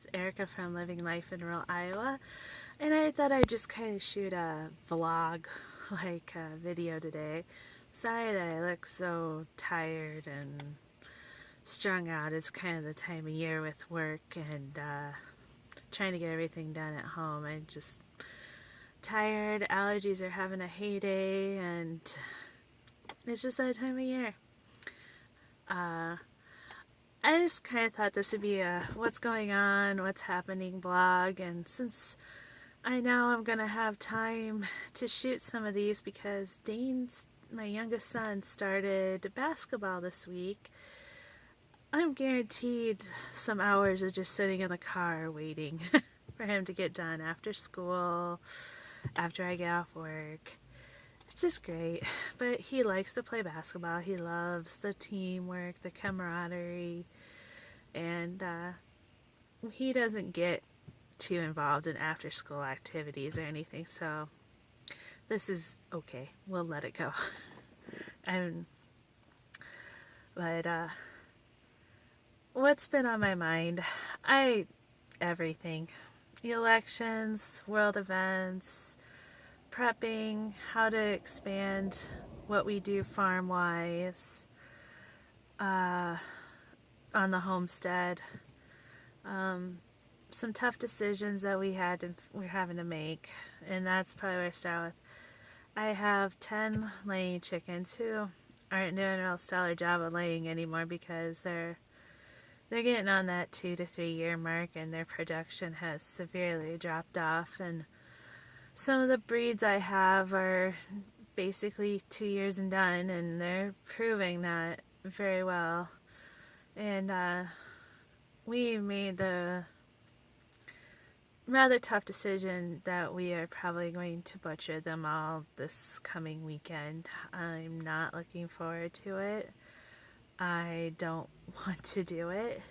It's Erica from Living Life in Rural Iowa, and I thought I'd just kind of shoot a vlog like a video today. Sorry that I look so tired and strung out. It's kind of the time of year with work and trying to get everything done at home. I'm just tired. Allergies are having a heyday, and it's just that time of year. I just kind of thought this would be a what's going on, what's happening blog, and since I know I'm going to have time to shoot some of these because Dane's, my youngest son, started basketball this week, I'm guaranteed some hours of just sitting in the car waiting for him to get done after school, after I get off work. It's just great, but he likes to play basketball. He loves the teamwork, the camaraderie, and he doesn't get too involved in after-school activities or anything, so this is okay. We'll let it go. But what's been on my mind? Everything. Elections, world events, prepping, how to expand what we do farm-wise, on the homestead, some tough decisions that we're having to make, and that's probably where I start with. I have 10 laying chickens who aren't doing a real stellar job of laying anymore because they're getting on that 2 to 3 year mark, and their production has severely dropped off, and some of the breeds I have are basically 2 years and done, and they're proving that very well. And we made the rather tough decision that we are probably going to butcher them all this coming weekend. I'm not looking forward to it. I don't want to do it.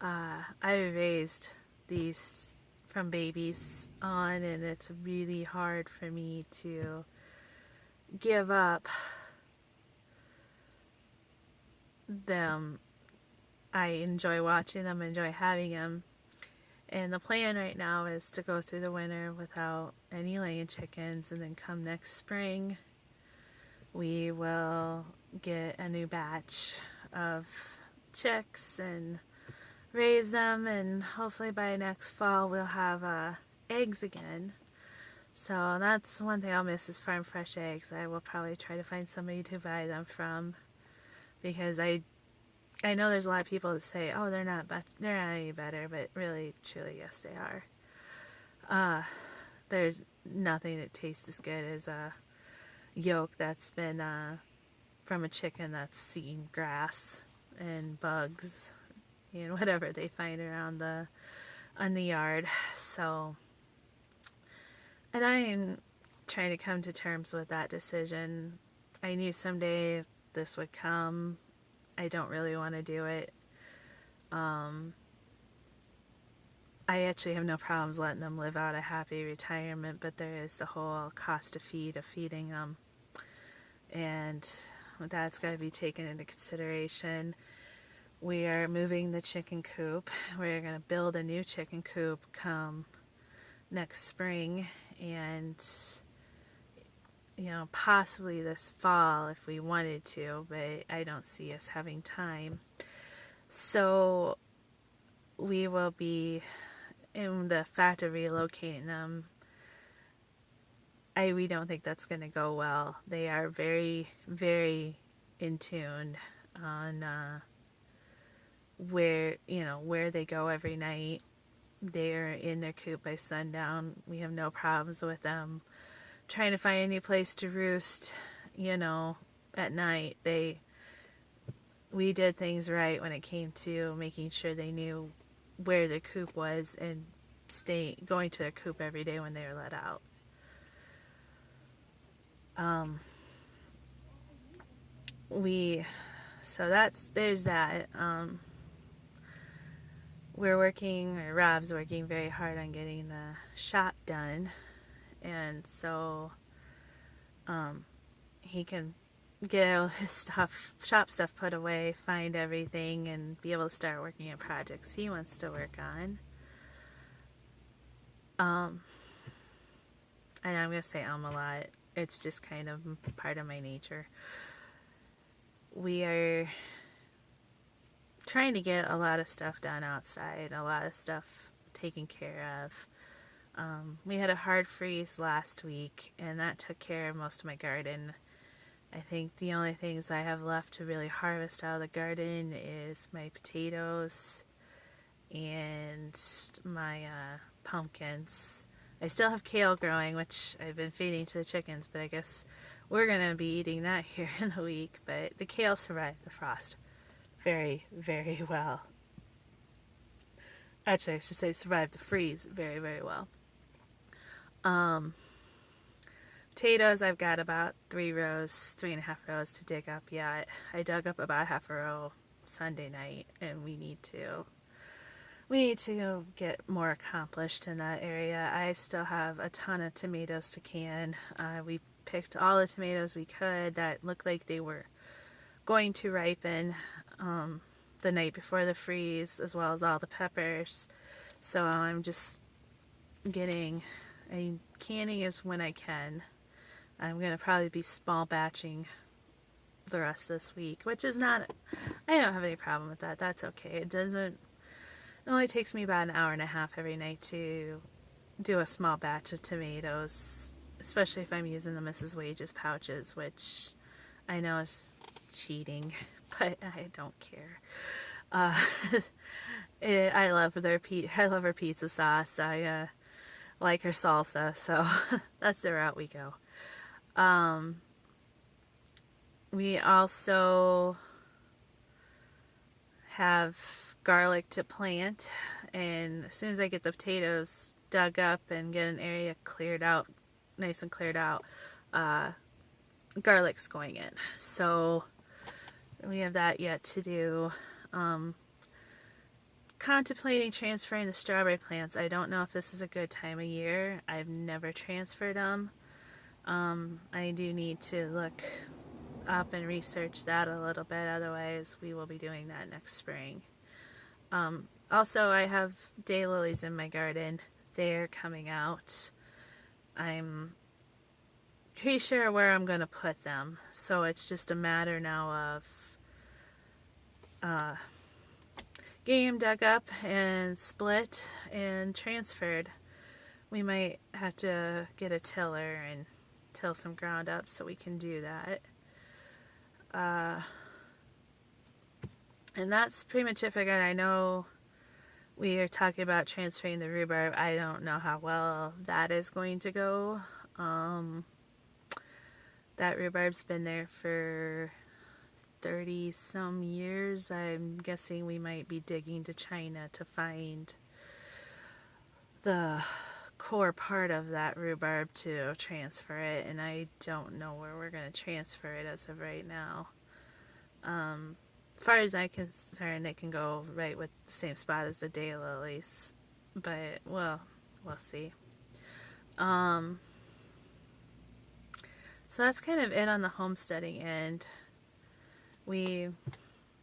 I raised these from babies on, and it's really hard for me to give up them. I enjoy watching them, enjoy having them, and the plan right now is to go through the winter without any laying chickens, and then come next spring we will get a new batch of chicks and raise them, and hopefully by next fall we'll have eggs again. So that's one thing I'll miss is farm fresh eggs. I will probably try to find somebody to buy them from, because I know there's a lot of people that say, oh, they're not any better, but really, truly, yes, they are. There's nothing that tastes as good as a yolk that's been from a chicken that's seen grass and bugs and whatever they find around on the yard. So, and I am trying to come to terms with that decision. I knew someday this would come. I don't really want to do it. I actually have no problems letting them live out a happy retirement, but there is the whole cost of feeding them, and that's got to be taken into consideration. We are moving the chicken coop. We're going to build a new chicken coop come next spring, and possibly this fall if we wanted to, but I don't see us having time. So we will be, in the fact of relocating them, we don't think that's going to go well. They are very, very in tune on where they go every night. They are in their coop by sundown. We have no problems with them trying to find any place to roost, at night. We did things right when it came to making sure they knew where their coop was and going to their coop every day when they were let out. There's that. Rob's working very hard on getting the shop done, and so he can get all his stuff, shop stuff put away, find everything, and be able to start working on projects he wants to work on. And I'm going to say a lot. It's just kind of part of my nature. We are trying to get a lot of stuff done outside, a lot of stuff taken care of. We had a hard freeze last week, and that took care of most of my garden. I think the only things I have left to really harvest out of the garden is my potatoes and my pumpkins. I still have kale growing, which I've been feeding to the chickens, but I guess we're going to be eating that here in a week. But the kale survived the frost very, very well. Actually, I should say survived the freeze very, very well. Potatoes, I've got about 3.5 rows to dig up yet. I dug up about half a row Sunday night, and we need to get more accomplished in that area. I still have a ton of tomatoes to can. We picked all the tomatoes we could that looked like they were going to ripen the night before the freeze, as well as all the peppers. So I'm just canning is when I can. I'm going to probably be small batching the rest of this week, which is not, I don't have any problem with that. That's okay. It only takes me about an hour and a half every night to do a small batch of tomatoes, especially if I'm using the Mrs. Wages pouches, which I know is cheating, but I don't care. I love her pizza sauce. I like her salsa, so that's the route we go. We also have garlic to plant, and as soon as I get the potatoes dug up and get an area cleared out, nice and cleared out, garlic's going in. So we have that yet to do. Contemplating transferring the strawberry plants. I don't know if this is a good time of year. I've never transferred them. I do need to look up and research that a little bit, otherwise we will be doing that next spring. Also, I have daylilies in my garden. They're coming out. I'm pretty sure where I'm going to put them, so it's just a matter now of getting them dug up and split and transferred. We might have to get a tiller and till some ground up so we can do that. And that's pretty much it for good. I know we are talking about transferring the rhubarb. I don't know how well that is going to go. That rhubarb's been there for 30 some years. I'm guessing we might be digging to China to find the core part of that rhubarb to transfer it, and I don't know where we're going to transfer it as of right now. As far as I'm concerned, it can go right with the same spot as the daylilies, but well, we'll see. So that's kind of it on the homesteading end. We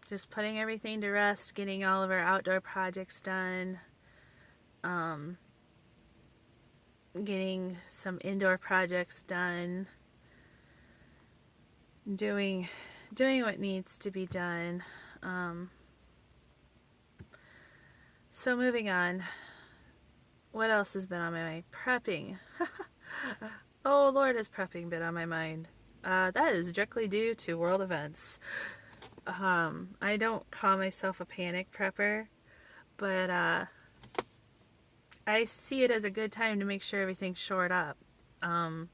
just putting everything to rest, getting all of our outdoor projects done, getting some indoor projects done, doing what needs to be done. So moving on, what else has been on my mind? Prepping. Oh Lord, has prepping been on my mind. That is directly due to world events. I don't call myself a panic prepper, but I see it as a good time to make sure everything's shored up. I'm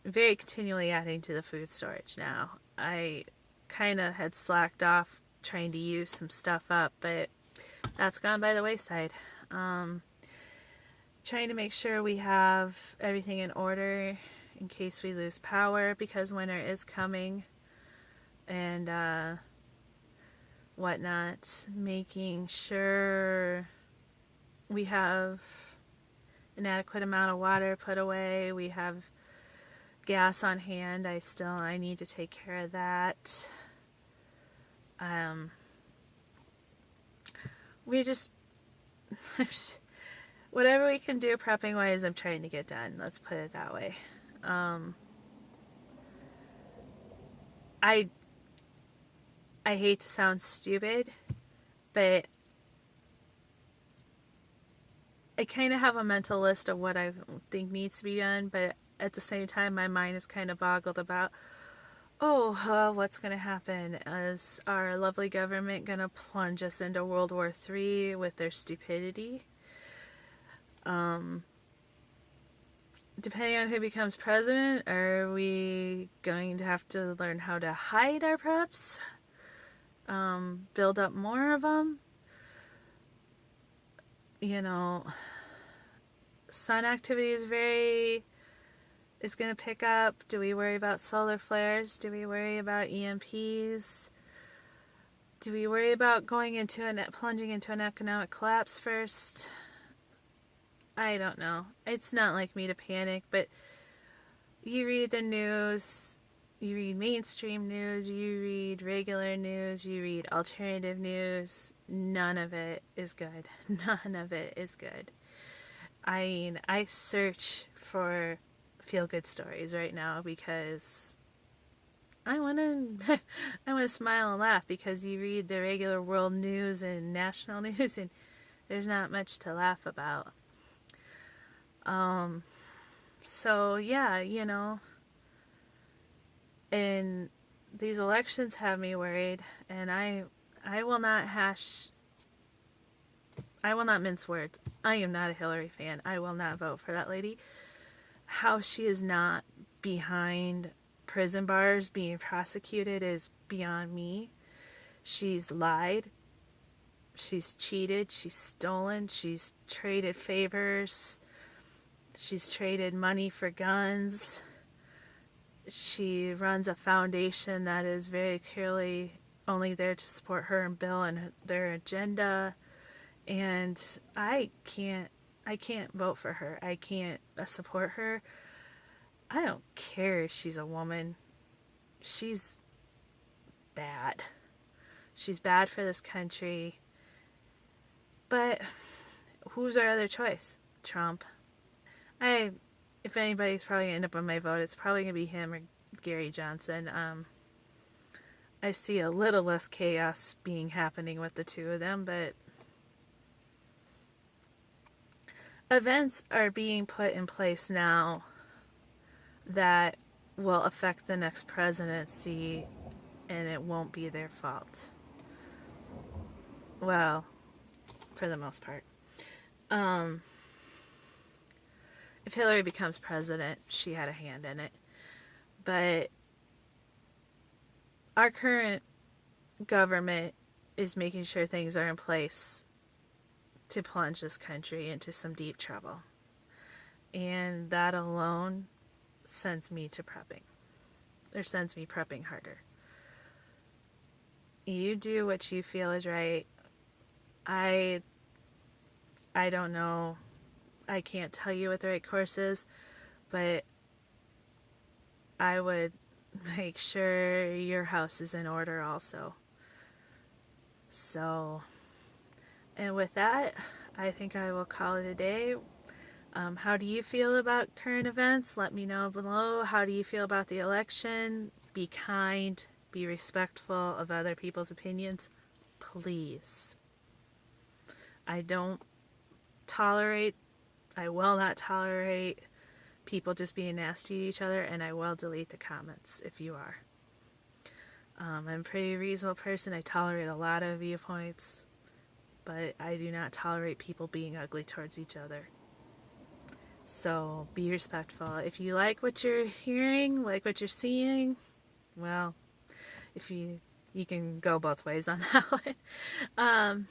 very continually adding to the food storage now. I kind of had slacked off trying to use some stuff up, but that's gone by the wayside. Trying to make sure we have everything in order in case we lose power, because winter is coming, and whatnot. Making sure we have an adequate amount of water put away. We have gas on hand. I need to take care of that. We just whatever we can do prepping wise, I'm trying to get done. Let's put it that way. I hate to sound stupid, but I kind of have a mental list of what I think needs to be done, but at the same time, my mind is kind of boggled about, what's going to happen? Is our lovely government going to plunge us into World War III with their stupidity? Depending on who becomes president, are we going to have to learn how to hide our preps? Build up more of them? You know, sun activity is going to pick up. Do we worry about solar flares? Do we worry about EMPs? Do we worry about plunging into an economic collapse first? I don't know. It's not like me to panic, but you read the news, you read mainstream news, you read regular news, you read alternative news. None of it is good. None of it is good. I mean, I search for feel-good stories right now because I want to smile and laugh, because you read the regular world news and national news and there's not much to laugh about. So yeah, you know, and these elections have me worried, and I will not mince words. I am not a Hillary fan. I will not vote for that lady. How she is not behind prison bars being prosecuted is beyond me. She's lied. She's cheated. She's stolen. She's traded favors. She's traded money for guns. She runs a foundation that is very clearly only there to support her and Bill and their agenda. And I can't vote for her. I can't support her. I don't care if she's a woman. She's bad. She's bad for this country. But who's our other choice? Trump. If anybody's probably going to end up on my vote, it's probably going to be him or Gary Johnson. I see a little less chaos happening with the two of them, but events are being put in place now that will affect the next presidency, and it won't be their fault. Well, for the most part. If Hillary becomes president, she had a hand in it. But our current government is making sure things are in place to plunge this country into some deep trouble. And that alone sends me to prepping. Or sends me prepping harder. You do what you feel is right. I don't know. I can't tell you what the right course is, but I would make sure your house is in order also. So, and with that, I think I will call it a day. How do you feel about current events? Let me know below. How do you feel about the election? Be kind. Be respectful of other people's opinions. Please. I will not tolerate people just being nasty to each other, and I will delete the comments if you are. I'm a pretty reasonable person. I tolerate a lot of viewpoints, but I do not tolerate people being ugly towards each other. So be respectful. If you like what you're hearing, like what you're seeing, well, if you can go both ways on that one.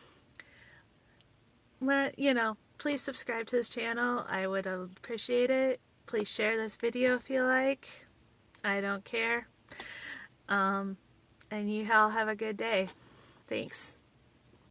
Please subscribe to this channel. I would appreciate it. Please share this video if you like. I don't care. And you all have a good day. Thanks.